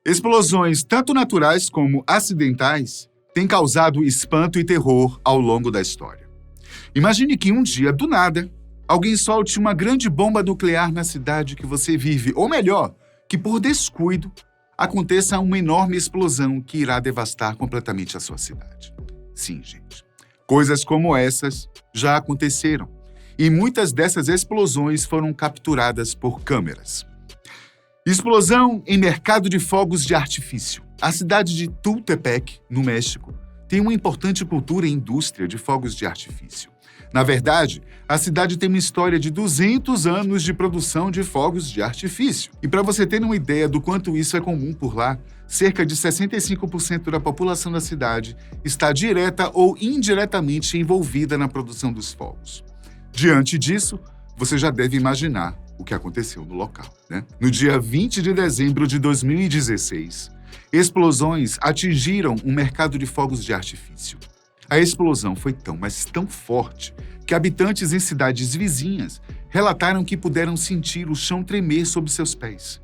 Explosões, tanto naturais como acidentais, têm causado espanto e terror ao longo da história. Imagine que um dia, do nada, alguém solte uma grande bomba nuclear na cidade que você vive, ou melhor, que por descuido aconteça uma enorme explosão que irá devastar completamente a sua cidade. Sim, gente. Coisas como essas já aconteceram, e muitas dessas explosões foram capturadas por câmeras. Explosão em mercado de fogos de artifício. A cidade de Tultepec, no México, tem uma importante cultura e indústria de fogos de artifício. Na verdade, a cidade tem uma história de 200 anos de produção de fogos de artifício. E para você ter uma ideia do quanto isso é comum por lá, cerca de 65% da população da cidade está direta ou indiretamente envolvida na produção dos fogos. Diante disso, você já deve imaginar o que aconteceu no local, né? No dia 20 de dezembro de 2016, explosões atingiram um mercado de fogos de artifício. A explosão foi tão, mas tão forte, que habitantes em cidades vizinhas relataram que puderam sentir o chão tremer sob seus pés.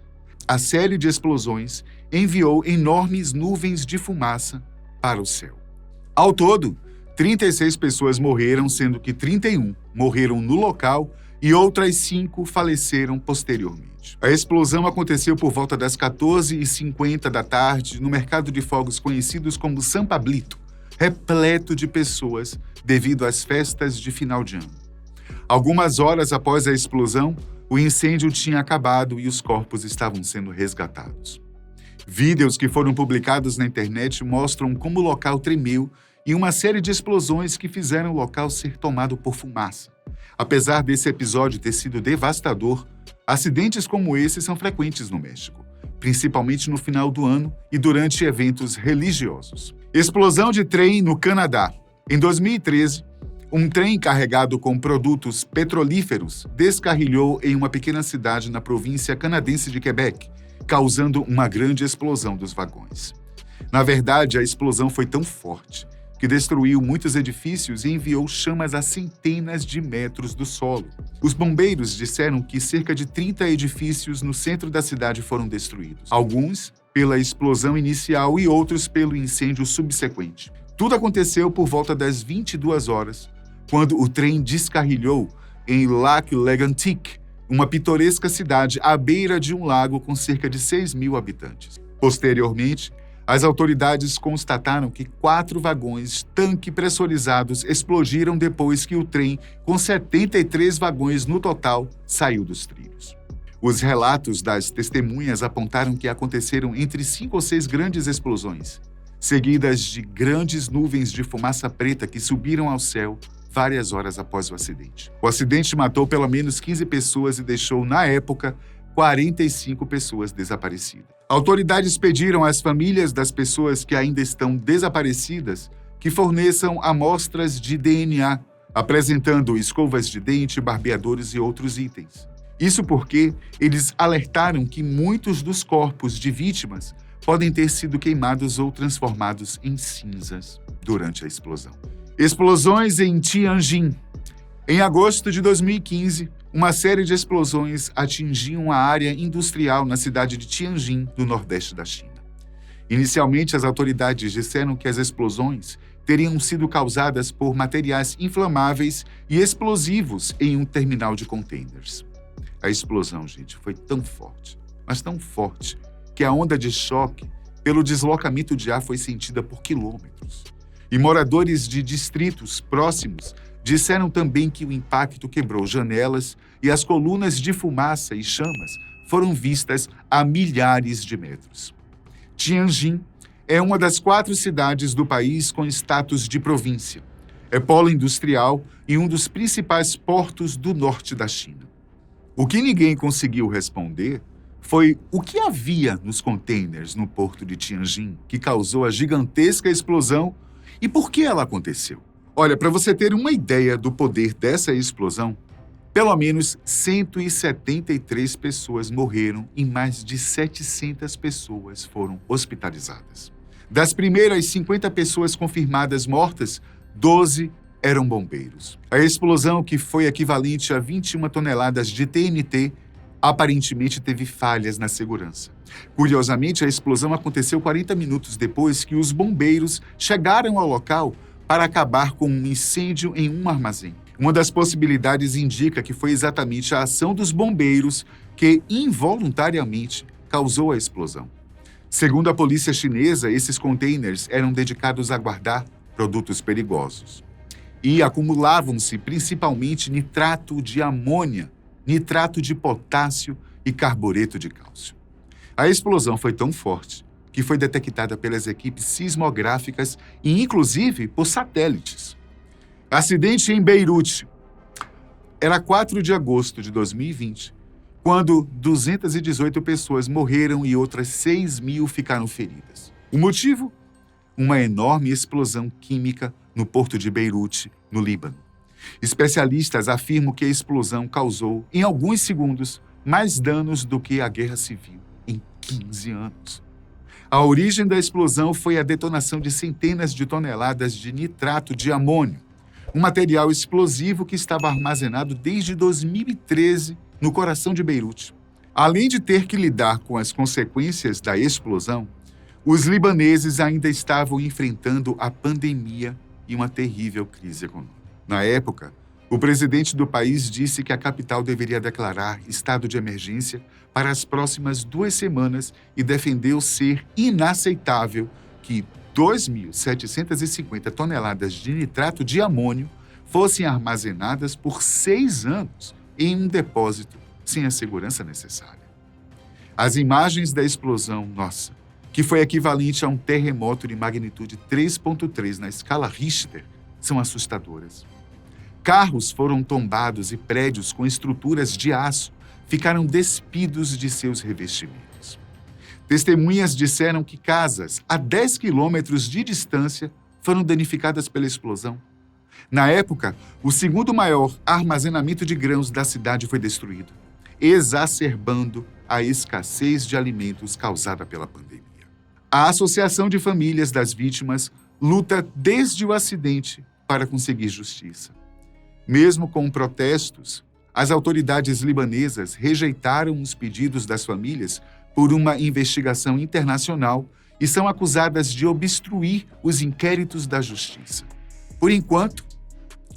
A série de explosões enviou enormes nuvens de fumaça para o céu. Ao todo, 36 pessoas morreram, sendo que 31 morreram no local e outras 5 faleceram posteriormente. A explosão aconteceu por volta das 14h50 da tarde no mercado de fogos conhecidos como San Pablito, repleto de pessoas devido às festas de final de ano. Algumas horas após a explosão, o incêndio tinha acabado e os corpos estavam sendo resgatados. Vídeos que foram publicados na internet mostram como o local tremeu e uma série de explosões que fizeram o local ser tomado por fumaça. Apesar desse episódio ter sido devastador, acidentes como esse são frequentes no México, principalmente no final do ano e durante eventos religiosos. Explosão de trem no Canadá. Em 2013, um trem carregado com produtos petrolíferos descarrilhou em uma pequena cidade na província canadense de Quebec, causando uma grande explosão dos vagões. Na verdade, a explosão foi tão forte que destruiu muitos edifícios e enviou chamas a centenas de metros do solo. Os bombeiros disseram que cerca de 30 edifícios no centro da cidade foram destruídos, alguns pela explosão inicial e outros pelo incêndio subsequente. Tudo aconteceu por volta das 22 horas, quando o trem descarrilhou em Lac-Mégantic, uma pitoresca cidade à beira de um lago com cerca de 6.000 habitantes. Posteriormente, as autoridades constataram que 4 vagões tanque pressurizados explodiram depois que o trem, com 73 vagões no total, saiu dos trilhos. Os relatos das testemunhas apontaram que aconteceram entre 5 ou 6 grandes explosões, seguidas de grandes nuvens de fumaça preta que subiram ao céu várias horas após o acidente. O acidente matou pelo menos 15 pessoas e deixou, na época, 45 pessoas desaparecidas. Autoridades pediram às famílias das pessoas que ainda estão desaparecidas que forneçam amostras de DNA, apresentando escovas de dente, barbeadores e outros itens. Isso porque eles alertaram que muitos dos corpos de vítimas podem ter sido queimados ou transformados em cinzas durante a explosão. Explosões em Tianjin. Em agosto de 2015, uma série de explosões atingiam a área industrial na cidade de Tianjin, no nordeste da China. Inicialmente, as autoridades disseram que as explosões teriam sido causadas por materiais inflamáveis e explosivos em um terminal de containers. A explosão, gente, foi tão forte, mas tão forte, que a onda de choque pelo deslocamento de ar foi sentida por quilômetros. E moradores de distritos próximos disseram também que o impacto quebrou janelas e as colunas de fumaça e chamas foram vistas a milhares de metros. Tianjin é uma das 4 cidades do país com status de província. É polo industrial e um dos principais portos do norte da China. O que ninguém conseguiu responder foi o que havia nos containers no porto de Tianjin que causou a gigantesca explosão e por que ela aconteceu. Olha, para você ter uma ideia do poder dessa explosão, pelo menos 173 pessoas morreram e mais de 700 pessoas foram hospitalizadas. Das primeiras 50 pessoas confirmadas mortas, 12 eram bombeiros. A explosão, que foi equivalente a 21 toneladas de TNT, aparentemente teve falhas na segurança. Curiosamente, a explosão aconteceu 40 minutos depois que os bombeiros chegaram ao local para acabar com um incêndio em um armazém. Uma das possibilidades indica que foi exatamente a ação dos bombeiros que, involuntariamente, causou a explosão. Segundo a polícia chinesa, esses containers eram dedicados a guardar produtos perigosos. E acumulavam-se principalmente nitrato de amônia, nitrato de potássio e carbureto de cálcio. A explosão foi tão forte que foi detectada pelas equipes sismográficas e, inclusive, por satélites. Acidente em Beirute. Era 4 de agosto de 2020, quando 218 pessoas morreram e outras 6.000 ficaram feridas. O motivo? Uma enorme explosão química no porto de Beirute, no Líbano. Especialistas afirmam que a explosão causou, em alguns segundos, mais danos do que a guerra civil em 15 anos. A origem da explosão foi a detonação de centenas de toneladas de nitrato de amônio, um material explosivo que estava armazenado desde 2013 no coração de Beirute. Além de ter que lidar com as consequências da explosão, os libaneses ainda estavam enfrentando a pandemia e uma terrível crise econômica. Na época, o presidente do país disse que a capital deveria declarar estado de emergência para as próximas 2 semanas e defendeu ser inaceitável que 2.750 toneladas de nitrato de amônio fossem armazenadas por 6 anos em um depósito sem a segurança necessária. As imagens da explosão, que foi equivalente a um terremoto de magnitude 3,3 na escala Richter, são assustadoras. Carros foram tombados e prédios com estruturas de aço ficaram despidos de seus revestimentos. Testemunhas disseram que casas a 10 quilômetros de distância foram danificadas pela explosão. Na época, o segundo maior armazenamento de grãos da cidade foi destruído, exacerbando a escassez de alimentos causada pela pandemia. A Associação de Famílias das Vítimas luta desde o acidente para conseguir justiça. Mesmo com protestos, as autoridades libanesas rejeitaram os pedidos das famílias por uma investigação internacional e são acusadas de obstruir os inquéritos da justiça. Por enquanto,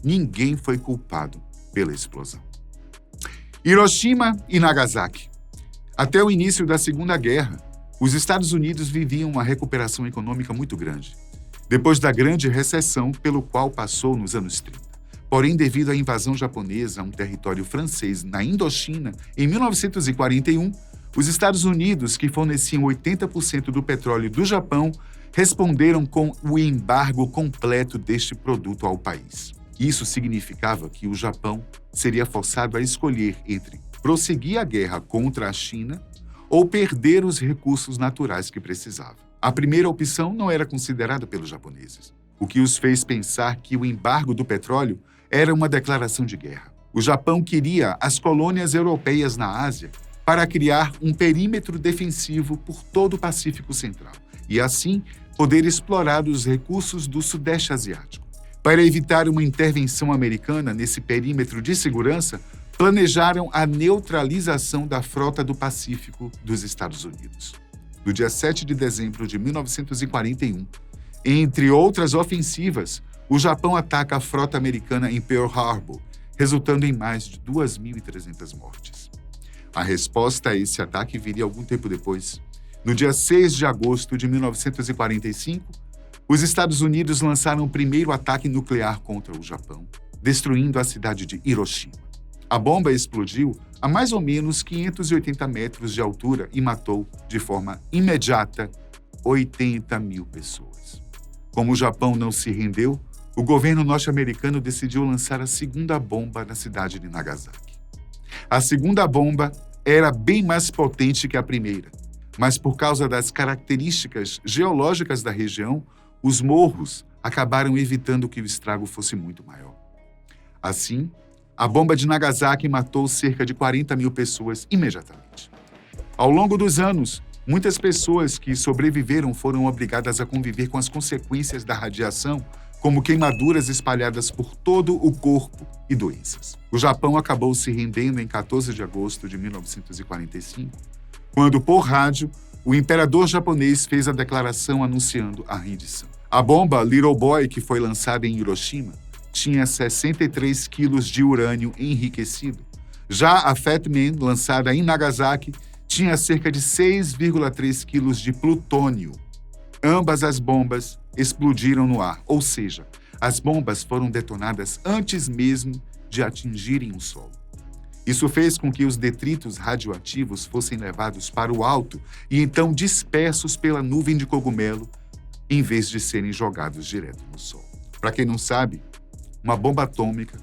ninguém foi culpado pela explosão. Hiroshima e Nagasaki. Até o início da Segunda Guerra, os Estados Unidos viviam uma recuperação econômica muito grande, depois da grande recessão pelo qual passou nos anos 30. Porém, devido à invasão japonesa a um território francês na Indochina, em 1941, os Estados Unidos, que forneciam 80% do petróleo do Japão, responderam com o embargo completo deste produto ao país. Isso significava que o Japão seria forçado a escolher entre prosseguir a guerra contra a China ou perder os recursos naturais que precisava. A primeira opção não era considerada pelos japoneses, o que os fez pensar que o embargo do petróleo era uma declaração de guerra. O Japão queria as colônias europeias na Ásia para criar um perímetro defensivo por todo o Pacífico Central e, assim, poder explorar os recursos do Sudeste Asiático. Para evitar uma intervenção americana nesse perímetro de segurança, planejaram a neutralização da frota do Pacífico dos Estados Unidos. No dia 7 de dezembro de 1941, entre outras ofensivas, o Japão ataca a frota americana em Pearl Harbor, resultando em mais de 2.300 mortes. A resposta a esse ataque viria algum tempo depois. No dia 6 de agosto de 1945, os Estados Unidos lançaram o primeiro ataque nuclear contra o Japão, destruindo a cidade de Hiroshima. A bomba explodiu a mais ou menos 580 metros de altura e matou, de forma imediata, 80.000 pessoas. Como o Japão não se rendeu, o governo norte-americano decidiu lançar a segunda bomba na cidade de Nagasaki. A segunda bomba era bem mais potente que a primeira, mas por causa das características geológicas da região, os morros acabaram evitando que o estrago fosse muito maior. Assim, a bomba de Nagasaki matou cerca de 40.000 pessoas imediatamente. Ao longo dos anos, muitas pessoas que sobreviveram foram obrigadas a conviver com as consequências da radiação como queimaduras espalhadas por todo o corpo e doenças. O Japão acabou se rendendo em 14 de agosto de 1945, quando, por rádio, o imperador japonês fez a declaração anunciando a rendição. A bomba Little Boy, que foi lançada em Hiroshima, tinha 63 quilos de urânio enriquecido. Já a Fat Man, lançada em Nagasaki, tinha cerca de 6,3 quilos de plutônio. Ambas as bombas explodiram no ar, ou seja, as bombas foram detonadas antes mesmo de atingirem o solo. Isso fez com que os detritos radioativos fossem levados para o alto e então dispersos pela nuvem de cogumelo, em vez de serem jogados direto no solo. Para quem não sabe, uma bomba atômica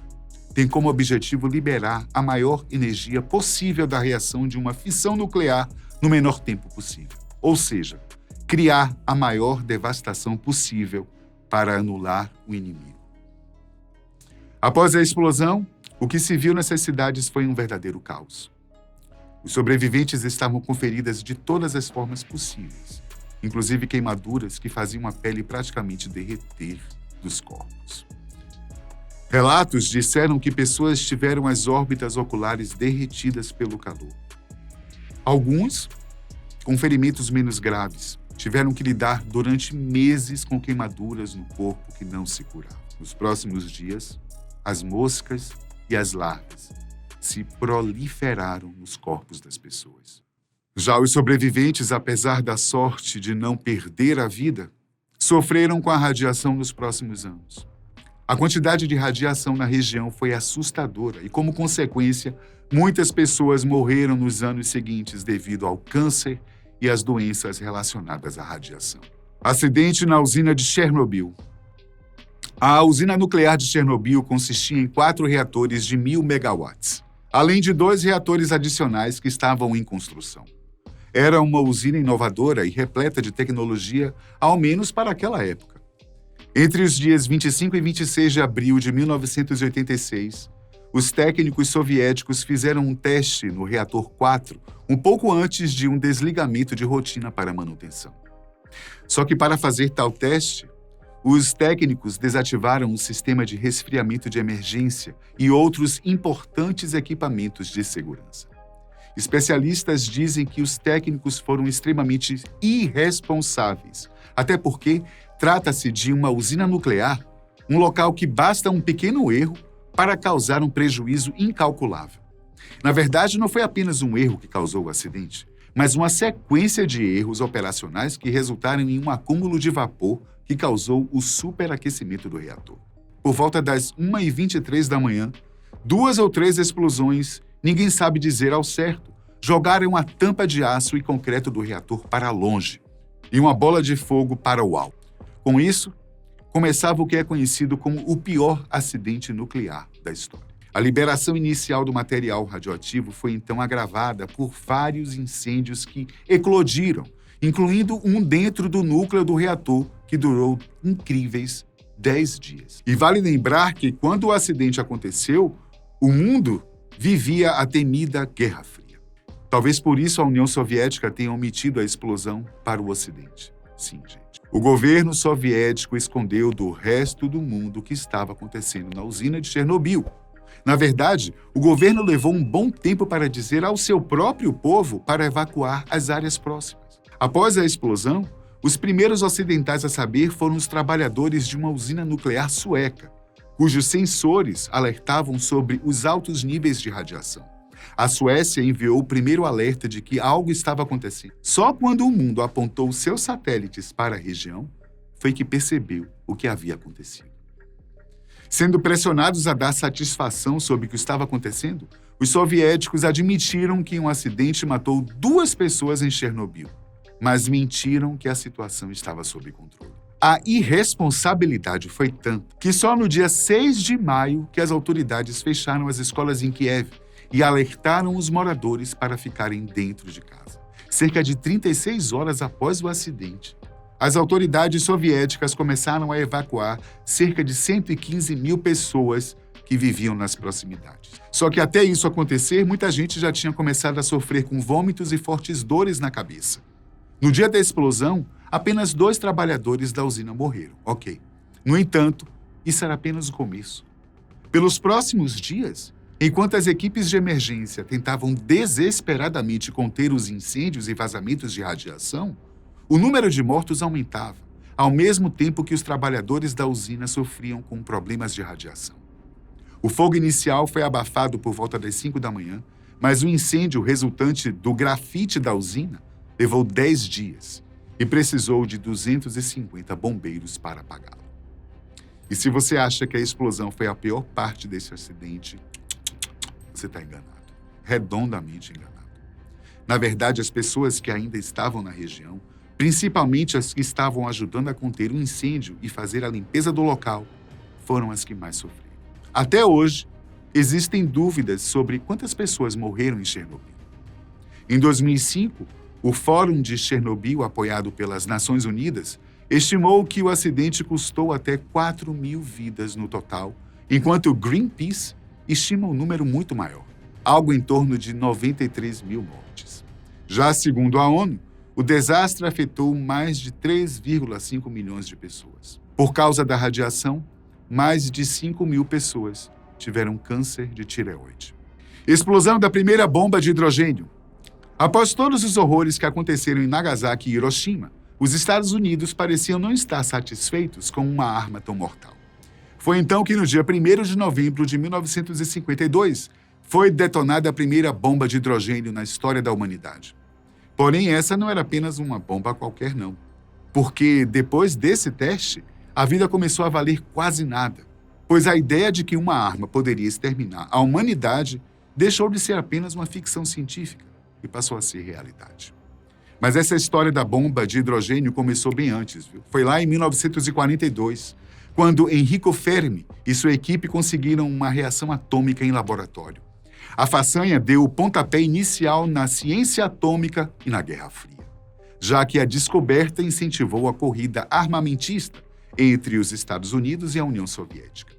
tem como objetivo liberar a maior energia possível da reação de uma fissão nuclear no menor tempo possível. Ou seja, criar a maior devastação possível para anular o inimigo. Após a explosão, o que se viu nessas cidades foi um verdadeiro caos. Os sobreviventes estavam com feridas de todas as formas possíveis, inclusive queimaduras que faziam a pele praticamente derreter dos corpos. Relatos disseram que pessoas tiveram as órbitas oculares derretidas pelo calor. Alguns, com ferimentos menos graves, tiveram que lidar durante meses com queimaduras no corpo que não se curavam. Nos próximos dias, as moscas e as larvas se proliferaram nos corpos das pessoas. Já os sobreviventes, apesar da sorte de não perder a vida, sofreram com a radiação nos próximos anos. A quantidade de radiação na região foi assustadora e, como consequência, muitas pessoas morreram nos anos seguintes devido ao câncer e às doenças relacionadas à radiação. Acidente na usina de Chernobyl. A usina nuclear de Chernobyl consistia em 4 reatores de 1.000 megawatts, além de 2 reatores adicionais que estavam em construção. Era uma usina inovadora e repleta de tecnologia, ao menos para aquela época. Entre os dias 25 e 26 de abril de 1986, os técnicos soviéticos fizeram um teste no reator 4, um pouco antes de um desligamento de rotina para manutenção. Só que para fazer tal teste, os técnicos desativaram o sistema de resfriamento de emergência e outros importantes equipamentos de segurança. Especialistas dizem que os técnicos foram extremamente irresponsáveis, até porque trata-se de uma usina nuclear, um local que basta um pequeno erro para causar um prejuízo incalculável. Na verdade, não foi apenas um erro que causou o acidente, mas uma sequência de erros operacionais que resultaram em um acúmulo de vapor que causou o superaquecimento do reator. Por volta das 1h23 da manhã, 2 ou 3 explosões, ninguém sabe dizer ao certo, jogaram a tampa de aço e concreto do reator para longe e uma bola de fogo para o alto. Com isso, começava o que é conhecido como o pior acidente nuclear da história. A liberação inicial do material radioativo foi então agravada por vários incêndios que eclodiram, incluindo um dentro do núcleo do reator, que durou incríveis 10 dias. E vale lembrar que, quando o acidente aconteceu, o mundo vivia a temida Guerra Fria. Talvez por isso a União Soviética tenha omitido a explosão para o Ocidente. Sim, gente. O governo soviético escondeu do resto do mundo o que estava acontecendo na usina de Chernobyl. Na verdade, o governo levou um bom tempo para dizer ao seu próprio povo para evacuar as áreas próximas. Após a explosão, os primeiros ocidentais a saber foram os trabalhadores de uma usina nuclear sueca, cujos sensores alertavam sobre os altos níveis de radiação. A Suécia enviou o primeiro alerta de que algo estava acontecendo. Só quando o mundo apontou seus satélites para a região, foi que percebeu o que havia acontecido. Sendo pressionados a dar satisfação sobre o que estava acontecendo, os soviéticos admitiram que um acidente matou 2 pessoas em Chernobyl, mas mentiram que a situação estava sob controle. A irresponsabilidade foi tanta que só no dia 6 de maio que as autoridades fecharam as escolas em Kiev e alertaram os moradores para ficarem dentro de casa. Cerca de 36 horas após o acidente, as autoridades soviéticas começaram a evacuar cerca de 115 mil pessoas que viviam nas proximidades. Só que até isso acontecer, muita gente já tinha começado a sofrer com vômitos e fortes dores na cabeça. No dia da explosão, apenas 2 trabalhadores da usina morreram. Ok. No entanto, isso era apenas o começo. Pelos próximos dias, enquanto as equipes de emergência tentavam desesperadamente conter os incêndios e vazamentos de radiação, o número de mortos aumentava, ao mesmo tempo que os trabalhadores da usina sofriam com problemas de radiação. O fogo inicial foi abafado por volta das 5 da manhã, mas o incêndio resultante do grafite da usina levou 10 dias e precisou de 250 bombeiros para apagá-lo. E se você acha que a explosão foi a pior parte desse acidente, você está enganado. Redondamente enganado. Na verdade, as pessoas que ainda estavam na região, principalmente as que estavam ajudando a conter o incêndio e fazer a limpeza do local, foram as que mais sofreram. Até hoje, existem dúvidas sobre quantas pessoas morreram em Chernobyl. Em 2005, o Fórum de Chernobyl, apoiado pelas Nações Unidas, estimou que o acidente custou até 4.000 vidas no total, enquanto o Greenpeace estima um número muito maior, algo em torno de 93.000 mortes. Já segundo a ONU, o desastre afetou mais de 3,5 milhões de pessoas. Por causa da radiação, mais de 5.000 pessoas tiveram câncer de tireoide. Explosão da primeira bomba de hidrogênio. Após todos os horrores que aconteceram em Nagasaki e Hiroshima, os Estados Unidos pareciam não estar satisfeitos com uma arma tão mortal. Foi então que, no dia 1º de novembro de 1952, foi detonada a primeira bomba de hidrogênio na história da humanidade. Porém, essa não era apenas uma bomba qualquer, não. Porque, depois desse teste, a vida começou a valer quase nada, pois a ideia de que uma arma poderia exterminar a humanidade deixou de ser apenas uma ficção científica e passou a ser realidade. Mas essa história da bomba de hidrogênio começou bem antes, viu? Foi lá em 1942, quando Enrico Fermi e sua equipe conseguiram uma reação atômica em laboratório. A façanha deu o pontapé inicial na ciência atômica e na Guerra Fria, já que a descoberta incentivou a corrida armamentista entre os Estados Unidos e a União Soviética.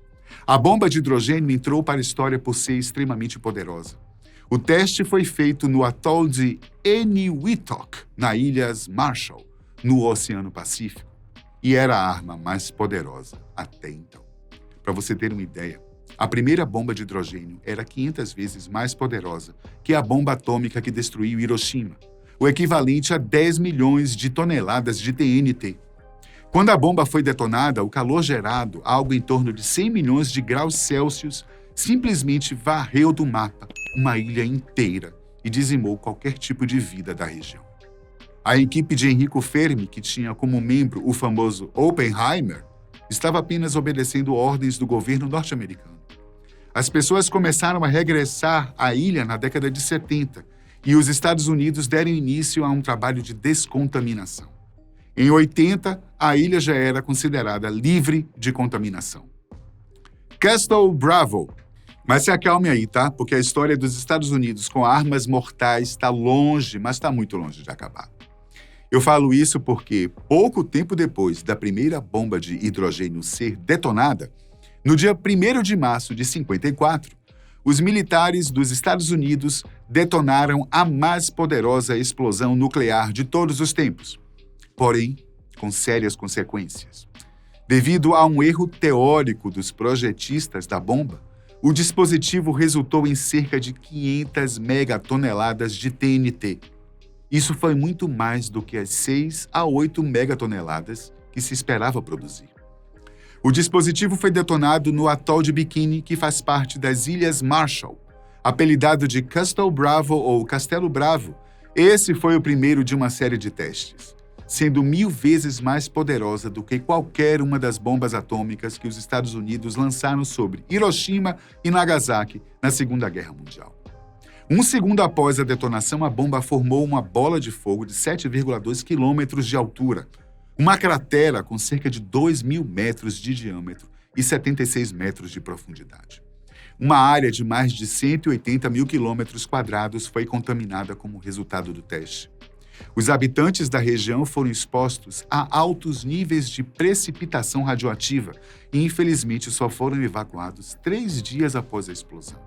A bomba de hidrogênio entrou para a história por ser extremamente poderosa. O teste foi feito no atol de Eniwetok, nas Ilhas Marshall, no Oceano Pacífico, e era a arma mais poderosa até então. Para você ter uma ideia, a primeira bomba de hidrogênio era 500 vezes mais poderosa que a bomba atômica que destruiu Hiroshima, o equivalente a 10 milhões de toneladas de TNT. Quando a bomba foi detonada, o calor gerado, algo em torno de 100 milhões de graus Celsius, simplesmente varreu do mapa uma ilha inteira e dizimou qualquer tipo de vida da região. A equipe de Enrico Fermi, que tinha como membro o famoso Oppenheimer, estava apenas obedecendo ordens do governo norte-americano. As pessoas começaram a regressar à ilha na década de 70 e os Estados Unidos deram início a um trabalho de descontaminação. Em 80, a ilha já era considerada livre de contaminação. Castle Bravo. Mas se acalme aí, tá? Porque a história dos Estados Unidos com armas mortais está longe, mas está muito longe de acabar. Eu falo isso porque, pouco tempo depois da primeira bomba de hidrogênio ser detonada, no dia 1º de março de 54, os militares dos Estados Unidos detonaram a mais poderosa explosão nuclear de todos os tempos, porém com sérias consequências. Devido a um erro teórico dos projetistas da bomba, o dispositivo resultou em cerca de 500 megatoneladas de TNT. Isso foi muito mais do que as 6 a 8 megatoneladas que se esperava produzir. O dispositivo foi detonado no atol de Bikini, que faz parte das Ilhas Marshall. Apelidado de Castle Bravo ou Castelo Bravo, esse foi o primeiro de uma série de testes, sendo 1000 vezes mais poderosa do que qualquer uma das bombas atômicas que os Estados Unidos lançaram sobre Hiroshima e Nagasaki na Segunda Guerra Mundial. Um segundo após a detonação, a bomba formou uma bola de fogo de 7,2 quilômetros de altura, uma cratera com cerca de 2.000 metros de diâmetro e 76 metros de profundidade. Uma área de mais de 180 mil quilômetros quadrados foi contaminada como resultado do teste. Os habitantes da região foram expostos a altos níveis de precipitação radioativa e, infelizmente, só foram evacuados 3 dias após a explosão.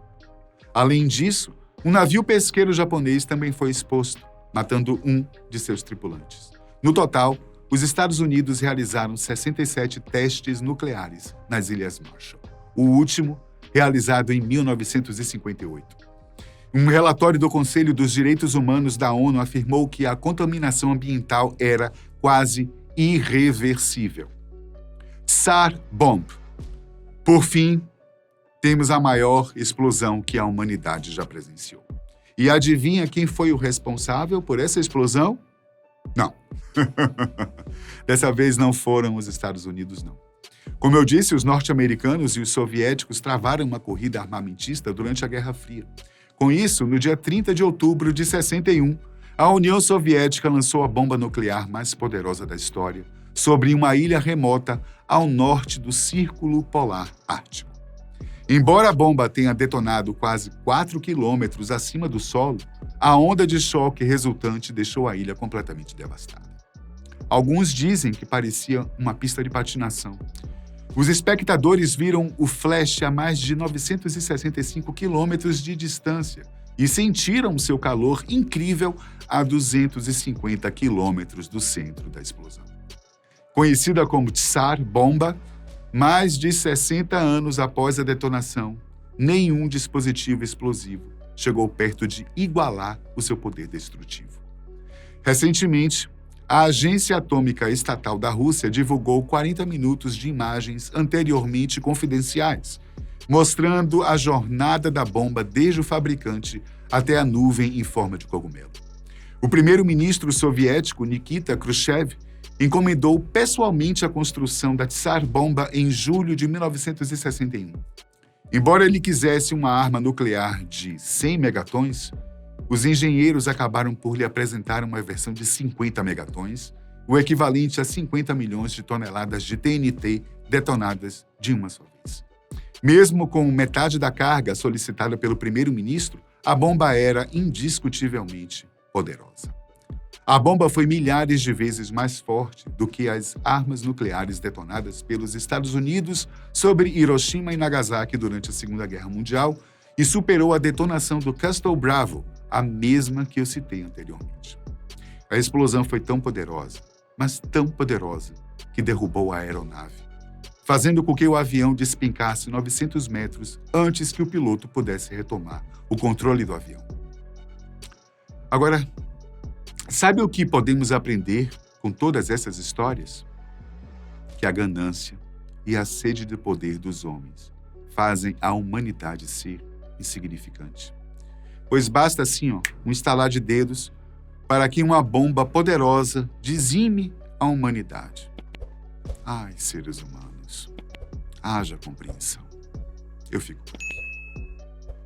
Além disso, um navio pesqueiro japonês também foi exposto, matando um de seus tripulantes. No total, os Estados Unidos realizaram 67 testes nucleares nas Ilhas Marshall, o último realizado em 1958. Um relatório do Conselho dos Direitos Humanos da ONU afirmou que a contaminação ambiental era quase irreversível. Tsar Bomb. Por fim, temos a maior explosão que a humanidade já presenciou. E adivinha quem foi o responsável por essa explosão? Não. Dessa vez não foram os Estados Unidos, não. Como eu disse, os norte-americanos e os soviéticos travaram uma corrida armamentista durante a Guerra Fria. Com isso, no dia 30 de outubro de 61, a União Soviética lançou a bomba nuclear mais poderosa da história sobre uma ilha remota ao norte do Círculo Polar Ártico. Embora a bomba tenha detonado quase 4 quilômetros acima do solo, a onda de choque resultante deixou a ilha completamente devastada. Alguns dizem que parecia uma pista de patinação. Os espectadores viram o flash a mais de 965 quilômetros de distância e sentiram seu calor incrível a 250 quilômetros do centro da explosão. Conhecida como Tsar Bomba, mais de 60 anos após a detonação, nenhum dispositivo explosivo chegou perto de igualar o seu poder destrutivo. Recentemente, a Agência Atômica Estatal da Rússia divulgou 40 minutos de imagens anteriormente confidenciais, mostrando a jornada da bomba desde o fabricante até a nuvem em forma de cogumelo. O primeiro-ministro soviético Nikita Khrushchev encomendou pessoalmente a construção da Tsar Bomba em julho de 1961. Embora ele quisesse uma arma nuclear de 100 megatons, os engenheiros acabaram por lhe apresentar uma versão de 50 megatons, o equivalente a 50 milhões de toneladas de TNT detonadas de uma só vez. Mesmo com metade da carga solicitada pelo primeiro-ministro, a bomba era indiscutivelmente poderosa. A bomba foi milhares de vezes mais forte do que as armas nucleares detonadas pelos Estados Unidos sobre Hiroshima e Nagasaki durante a Segunda Guerra Mundial e superou a detonação do Castle Bravo, a mesma que eu citei anteriormente. A explosão foi tão poderosa, mas tão poderosa, que derrubou a aeronave, fazendo com que o avião despencasse 900 metros antes que o piloto pudesse retomar o controle do avião. Agora, sabe o que podemos aprender com todas essas histórias? Que a ganância e a sede de poder dos homens fazem a humanidade ser insignificante. Pois basta assim, um estalar de dedos para que uma bomba poderosa dizime a humanidade. Ai, seres humanos, haja compreensão. Eu fico por aqui.